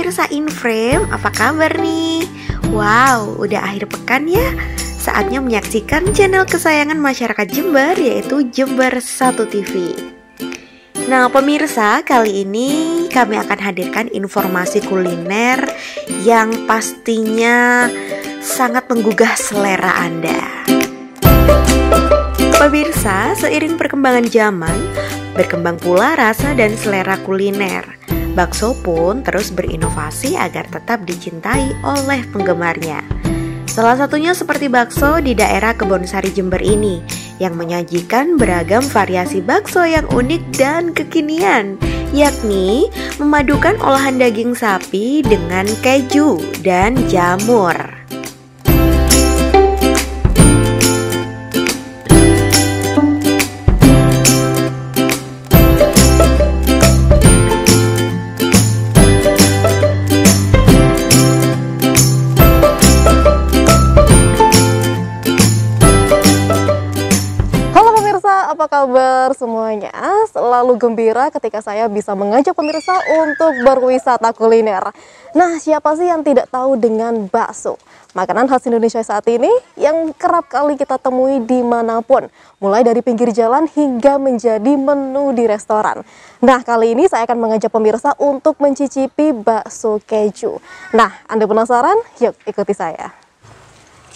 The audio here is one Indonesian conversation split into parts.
pemirsa Inframe, apa kabar nih? Wow, udah akhir pekan ya. Saatnya menyaksikan channel kesayangan masyarakat Jember, yaitu Jember 1 TV. Nah pemirsa, kali ini kami akan hadirkan informasi kuliner yang pastinya sangat menggugah selera Anda. Pemirsa, seiring perkembangan zaman, berkembang pula rasa dan selera kuliner. Bakso pun terus berinovasi agar tetap dicintai oleh penggemarnya. Salah satunya seperti bakso di daerah Kebonsari Jember ini, yang menyajikan beragam variasi bakso yang unik dan kekinian, yakni memadukan olahan daging sapi dengan keju dan jamur. Apa kabar semuanya? Selalu gembira ketika saya bisa mengajak pemirsa untuk berwisata kuliner. Nah, siapa sih yang tidak tahu dengan bakso? Makanan khas Indonesia saat ini yang kerap kali kita temui dimanapun, mulai dari pinggir jalan hingga menjadi menu di restoran. Nah, kali ini saya akan mengajak pemirsa untuk mencicipi bakso keju. Nah, Anda penasaran? Yuk, ikuti saya.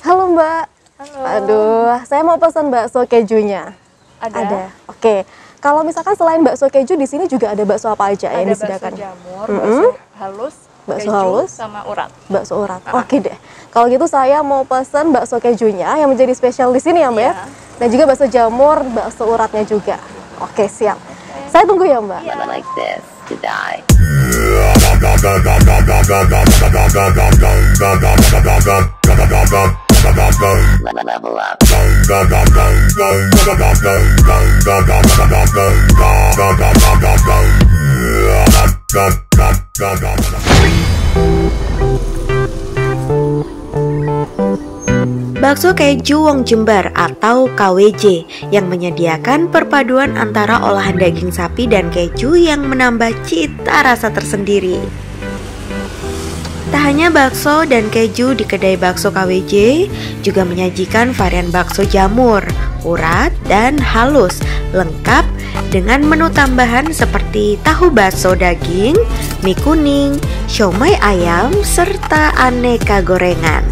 Halo Mbak. Halo. Aduh, saya mau pesan bakso kejunya. Ada. Oke. Kalau misalkan selain bakso keju, di sini juga ada bakso apa aja yang disediakan? Ada bakso jamur, bakso halus, bakso keju, halus, sama urat. Bakso urat. Oke deh. Kalau gitu saya mau pesan bakso kejunya yang menjadi spesial di sini ya Mbak. Iya. Dan juga bakso jamur, bakso uratnya juga. Oke, siap. Saya tunggu ya Mbak. Yeah, like this to die. Level up. Bakso keju Wong Jember atau KWJ yang menyediakan perpaduan antara olahan daging sapi dan keju yang menambah cita rasa tersendiri. Tak hanya bakso dan keju di kedai bakso KWJ, juga menyajikan varian bakso jamur, urat, dan halus, lengkap dengan menu tambahan seperti tahu bakso daging, mie kuning, siomay ayam, serta aneka gorengan.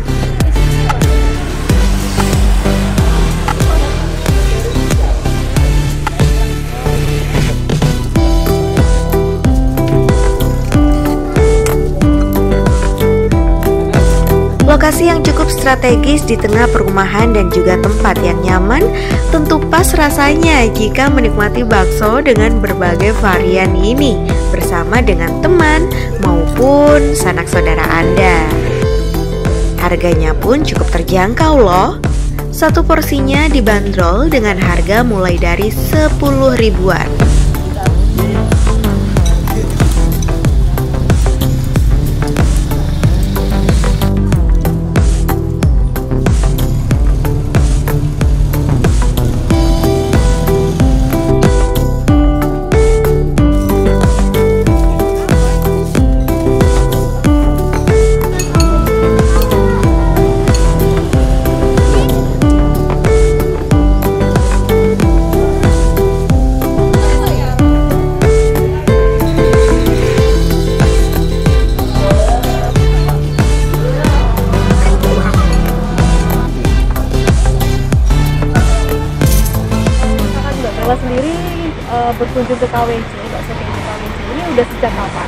Lokasi yang cukup strategis di tengah perumahan dan juga tempat yang nyaman tentu pas rasanya jika menikmati bakso dengan berbagai varian ini bersama dengan teman maupun sanak saudara Anda. Harganya pun cukup terjangkau loh. Satu porsinya dibanderol dengan harga mulai dari 10 ribuan. Sendiri berkunjung ke KWJ, bakso keju KWJ ini udah sejak kapan?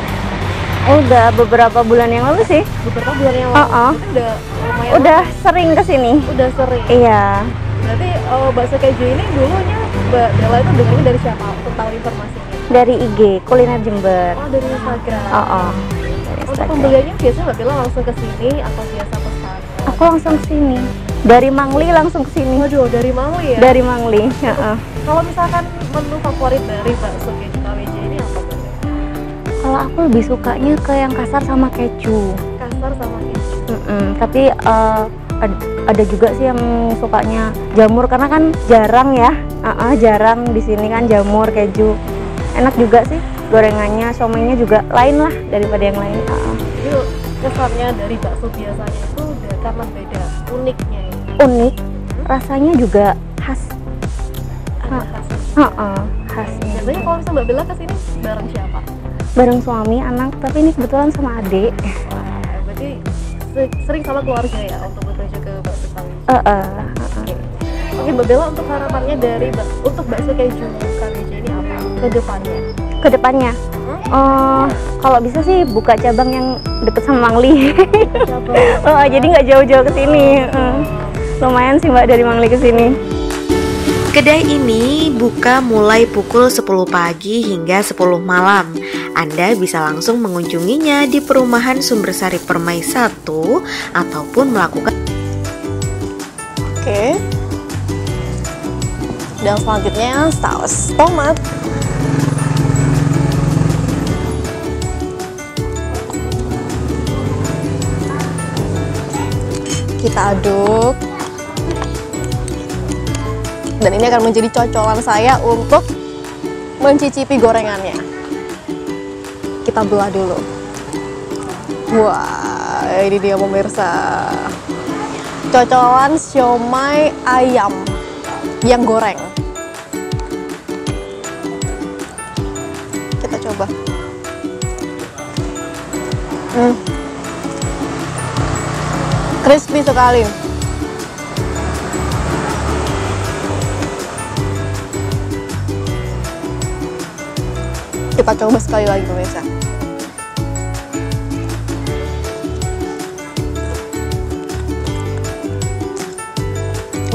Oh, udah beberapa bulan yang lalu sih. Beberapa bulan yang lalu. Itu udah lumayan. Udah sering kesini. Udah sering. Iya. Berarti bakso keju ini dulunya Mbak Bella itu dengarnya dari siapa untuk tahu informasinya? Dari IG Kuliner Jember. Oh, dari Instagram. Dari Untuk Instagram. pembeliannya biasanya Mbak Bella langsung ke sini atau biasa pesan? Aku langsung kesini. Dari Mangli langsung kesini. Waduh, dari Mangli ya? Dari Mangli. Kalau misalkan menu favorit dari bakso keju KWJ ini apa Mbak? Kalau aku lebih sukanya ke yang kasar sama keju. Kasar sama keju. Tapi ada juga sih yang sukanya jamur karena kan jarang ya. Jarang di sini kan jamur keju. Enak juga sih. gorengannya, siomaynya juga lain lah daripada yang lain. Jadi kesannya dari bakso biasanya itu udah karena beda, uniknya ya. Unik, rasanya juga khas. Ada khasnya. Khas. Biasanya kalau misalnya Mbak Bella kesini bareng siapa? Bareng suami, anak, tapi ini kebetulan sama adik. Wah, berarti sering sama keluarga ya untuk berkunjung ke bakso Kawi. Oke, Mbak Bella, untuk harapannya dari untuk bakso keju KWJ ini apa ke depannya? Kedepannya, kalau bisa sih buka cabang yang deket sama Mangli. Jadi nggak jauh-jauh ke sini. Lumayan sih Mbak dari Mangli ke sini. Kedai ini buka mulai pukul 10 pagi hingga 10 malam. Anda bisa langsung mengunjunginya di perumahan Sumbersari Permai 1 ataupun melakukan. Oke. Dan selanjutnya saus tomat. Kita aduk. Dan ini akan menjadi cocolan saya untuk mencicipi gorengannya. Kita belah dulu. Wah, ini dia pemirsa. Cocolan siomay ayam yang goreng. Kita coba. Crispy sekali. Kita coba sekali lagi pemirsa.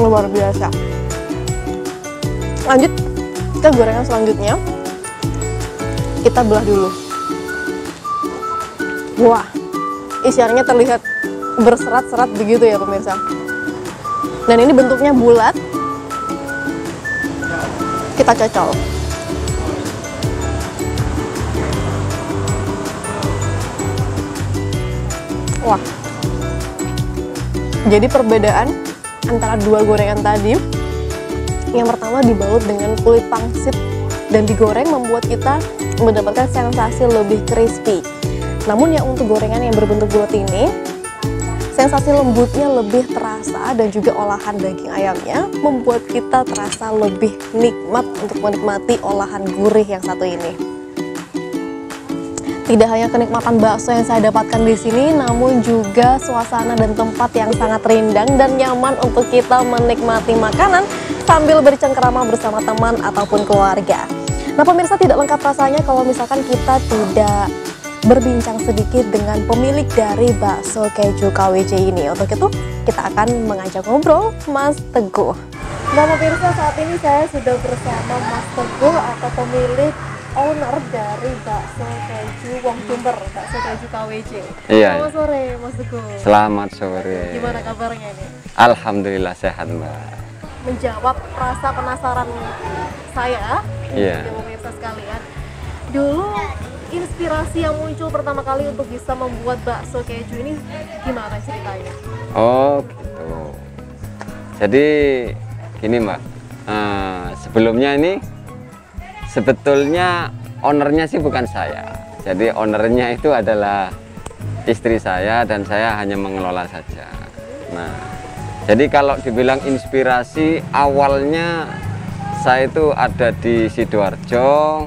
Luar biasa. Lanjut ke gorengan selanjutnya. Kita belah dulu. Wah, isiannya terlihat berserat-serat begitu ya pemirsa. Dan ini bentuknya bulat. Kita cocol. Wah, jadi perbedaan antara dua gorengan tadi, yang pertama dibalut dengan kulit pangsit dan digoreng membuat kita mendapatkan sensasi lebih crispy. Namun yang untuk gorengan yang berbentuk bulat ini, sensasi lembutnya lebih terasa dan juga olahan daging ayamnya membuat kita terasa lebih nikmat untuk menikmati olahan gurih yang satu ini. Tidak hanya kenikmatan bakso yang saya dapatkan di sini, namun juga suasana dan tempat yang sangat rindang dan nyaman untuk kita menikmati makanan sambil bercengkerama bersama teman ataupun keluarga. Nah pemirsa, tidak lengkap rasanya kalau misalkan kita tidak berbincang sedikit dengan pemilik dari bakso keju KWJ ini. Untuk itu kita akan mengajak ngobrol Mas Teguh. Nah pemirsa, saat ini saya sudah bersama Mas Teguh atau pemilik owner dari bakso keju Wong Jumber, bakso keju KWJ. Iya. Selamat sore Mas Teguh. Selamat sore. Gimana kabarnya ini? Alhamdulillah sehat Mbak. Menjawab rasa penasaran saya, Iya. pemirsa sekalian. Dulu inspirasi yang muncul pertama kali untuk bisa membuat bakso keju ini gimana ceritanya? Oh gitu. Jadi gini Mbak, sebelumnya ini sebetulnya ownernya sih bukan saya. Jadi ownernya itu adalah istri saya dan saya hanya mengelola saja. Nah, jadi kalau dibilang inspirasi, awalnya saya itu ada di Sidoarjo.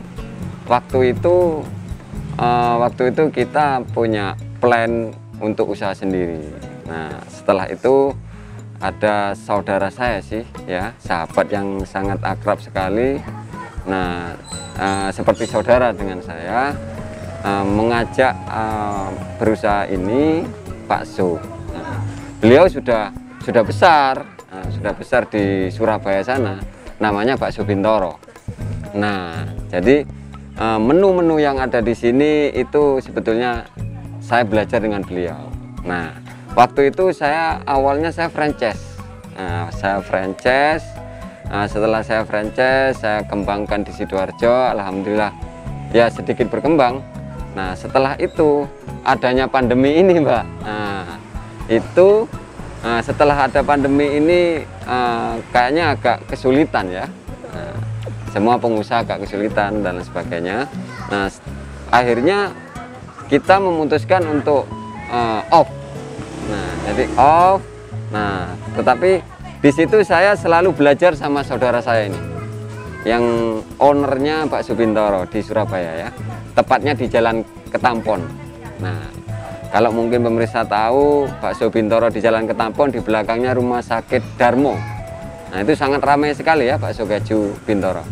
Waktu itu kita punya plan untuk usaha sendiri. Nah, setelah itu ada saudara saya sih, ya, sahabat yang sangat akrab sekali. Nah, seperti saudara dengan saya, mengajak berusaha ini bakso. Nah, beliau sudah besar, sudah besar di Surabaya sana, namanya Bakso Bintoro. Nah, jadi menu-menu yang ada di sini itu sebetulnya saya belajar dengan beliau. Nah, waktu itu awalnya saya franchise. Nah, setelah saya franchise, saya kembangkan di Sidoarjo, alhamdulillah ya sedikit berkembang. Nah, setelah itu adanya pandemi ini, Mbak. Nah, itu setelah ada pandemi ini kayaknya agak kesulitan ya. Nah, semua pengusaha agak kesulitan dan sebagainya. Nah, akhirnya kita memutuskan untuk off. Nah, jadi off. Nah, tetapi di situ saya selalu belajar sama saudara saya ini, yang ownernya Bakso Bintoro di Surabaya ya, tepatnya di Jalan Ketampon. Nah, kalau mungkin pemirsa tahu, Bakso Bintoro di Jalan Ketampon, di belakangnya Rumah Sakit Darmo. Nah, itu sangat ramai sekali ya bakso keju Bintoro.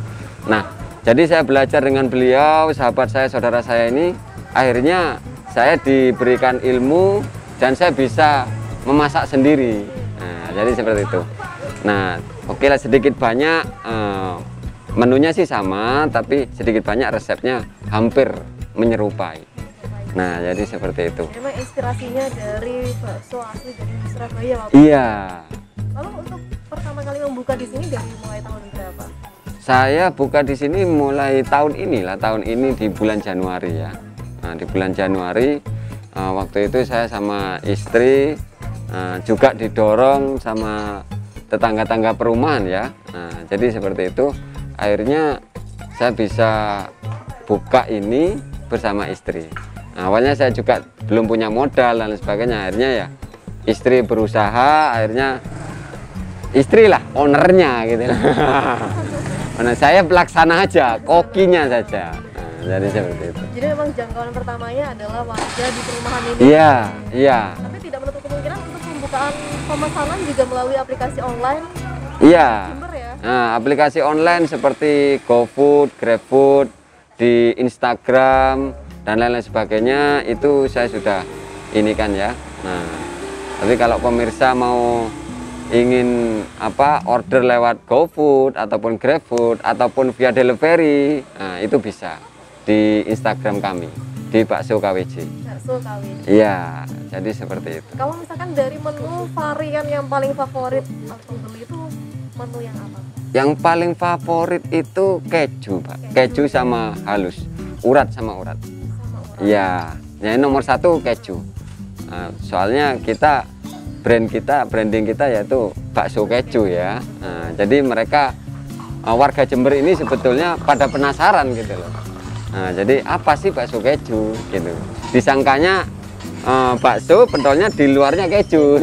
Nah, jadi saya belajar dengan beliau, sahabat saya, saudara saya ini. Akhirnya saya diberikan ilmu dan saya bisa memasak sendiri. Nah, jadi seperti itu. Nah, oke lah, sedikit banyak menunya sih sama, tapi sedikit banyak resepnya hampir menyerupai. Nah, jadi seperti itu. Memang inspirasinya dari bakso asli dari Surabaya, Pak. Iya. Lalu untuk pertama kali membuka di sini dari mulai tahun berapa? Saya buka di sini mulai tahun inilah, tahun ini di bulan Januari ya. Nah, di bulan Januari waktu itu saya sama istri juga didorong sama tetangga-tangga perumahan ya. Nah, jadi seperti itu. Akhirnya saya bisa buka ini bersama istri. Nah, awalnya saya juga belum punya modal dan sebagainya. Akhirnya ya istri berusaha, akhirnya istrilah ownernya gitu. Nah, saya pelaksana aja, kokinya saja. Nah, jadi seperti itu. Jadi memang jangkauan pertamanya adalah warga di perumahan ini. Iya, iya. Tapi tidak menutup kemungkinan untuk pembukaan pemesanan juga melalui aplikasi online. Iya. Jember ya. Nah, aplikasi online seperti GoFood, GrabFood, di Instagram dan lain-lain sebagainya itu saya sudah ini kan ya. Nah, tapi kalau pemirsa mau ingin order lewat GoFood ataupun GrabFood ataupun via delivery, nah, itu bisa di Instagram kami di Bakso KWJ. Bakso KWJ. Iya, jadi seperti itu. Kalau misalkan dari menu varian yang paling favorit atau beli itu menu yang apa? Yang paling favorit itu keju, Pak. Keju sama halus, urat sama urat. Iya, yang nomor satu keju. Nah, soalnya branding kita yaitu bakso keju ya. Nah, jadi mereka warga Jember ini sebetulnya pada penasaran gitu loh. Nah, jadi apa sih bakso keju gitu? Disangkanya bakso pentolnya di luarnya keju.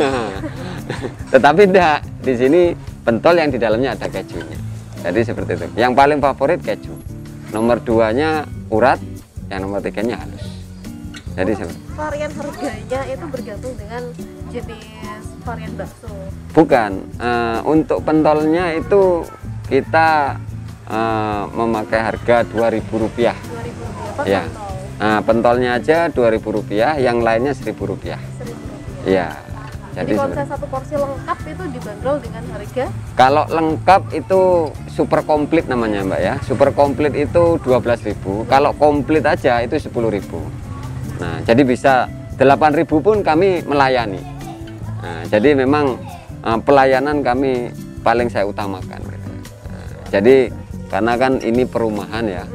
Tetapi tidak, di sini pentol yang di dalamnya ada kejunya. Jadi seperti itu. Yang paling favorit keju. Nomor 2-nya urat, yang nomor 3-nya halus. Jadi varian harganya itu bergantung dengan jenis varian bakso. Bukan, untuk pentolnya itu kita memakai harga Rp2.000. Rp2.000 per Ya. pentol. Nah, pentolnya aja Rp2.000, yang lainnya Rp1.000. Rp1.000. Iya. Jadi kalau misalnya satu porsi lengkap itu dibanderol dengan harga? Kalau lengkap itu super komplit namanya Mbak ya. Super komplit itu 12.000. Kalau komplit aja itu 10.000. Nah, jadi bisa 8.000 pun kami melayani. Nah, jadi memang pelayanan kami paling saya utamakan. Gitu. Nah, jadi karena kan ini perumahan ya,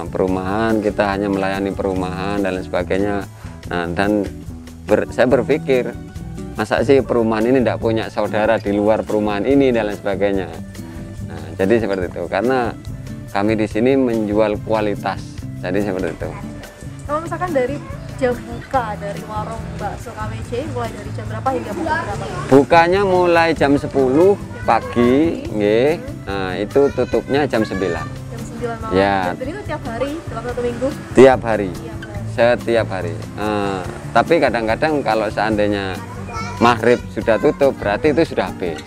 perumahan kita hanya melayani perumahan dan lain sebagainya. Nah, dan saya berpikir masa sih perumahan ini tidak punya saudara di luar perumahan ini dan lain sebagainya. Nah, jadi seperti itu karena kami di sini menjual kualitas. Jadi seperti itu. Kalau misalkan dari jam buka dari warung bakso KWJ mulai dari jam berapa hingga pukul berapa? Bukanya mulai jam 10 pagi, nggih. Nah, itu tutupnya jam 9. Jam 9 malam. Ya. Dan itu tiap hari dalam 1 minggu? Tiap hari. Tiap hari. Setiap hari. Tapi kadang-kadang kalau seandainya maghrib sudah tutup, berarti itu sudah habis.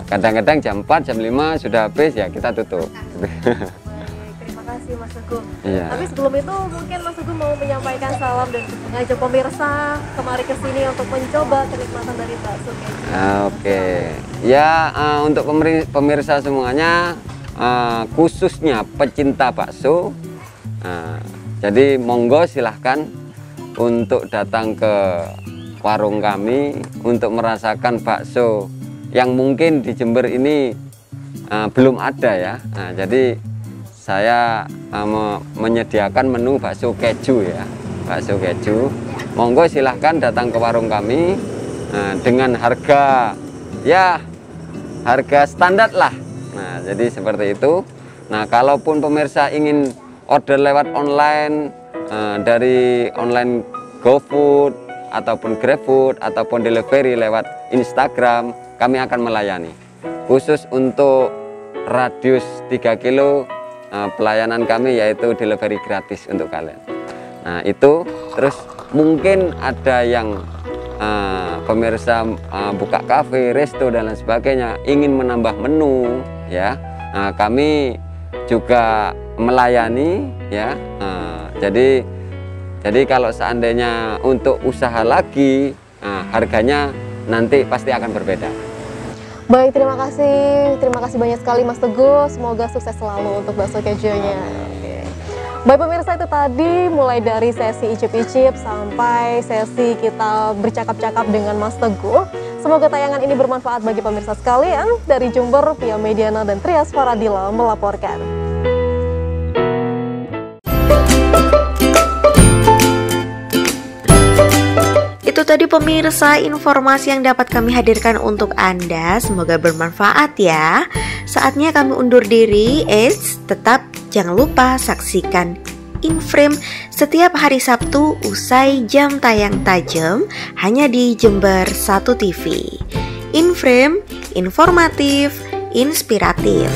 Kadang-kadang jam 4, jam 5 sudah habis, ya kita tutup. Terima kasih Mas Teguh. Iya. Tapi sebelum itu mungkin Mas Teguh mau menyampaikan salam dan mengajak pemirsa kemari ke sini untuk mencoba kenikmatan dari bakso keju. Oke. Ya, untuk pemirsa semuanya, khususnya pecinta bakso, jadi monggo silahkan untuk datang ke warung kami untuk merasakan bakso yang mungkin di Jember ini belum ada ya. Nah, jadi saya menyediakan menu bakso keju ya, bakso keju. Monggo silahkan datang ke warung kami dengan harga ya harga standar lah. Nah, jadi seperti itu. Nah, kalaupun pemirsa ingin order lewat online, dari online GoFood ataupun GrabFood ataupun delivery lewat Instagram, kami akan melayani. Khusus untuk radius 3 kilo, pelayanan kami yaitu delivery gratis untuk kalian. Nah itu, terus mungkin ada yang pemirsa buka kafe, resto dan lain sebagainya, ingin menambah menu ya. Nah, kami juga melayani ya. Jadi kalau seandainya untuk usaha lagi, harganya nanti pasti akan berbeda. Baik, terima kasih banyak sekali Mas Teguh. Semoga sukses selalu untuk bakso kejunya. Baik pemirsa, itu tadi mulai dari sesi icip-icip sampai sesi kita bercakap-cakap dengan Mas Teguh. Semoga tayangan ini bermanfaat bagi pemirsa sekalian. Dari Jember, Pia Mediana dan Trias Faradila melaporkan. Itu tadi pemirsa informasi yang dapat kami hadirkan untuk Anda. Semoga bermanfaat ya. Saatnya kami undur diri. Tetap jangan lupa saksikan Inframe setiap hari Sabtu usai jam tayang tajam hanya di Jember 1 TV. Inframe, informatif, inspiratif.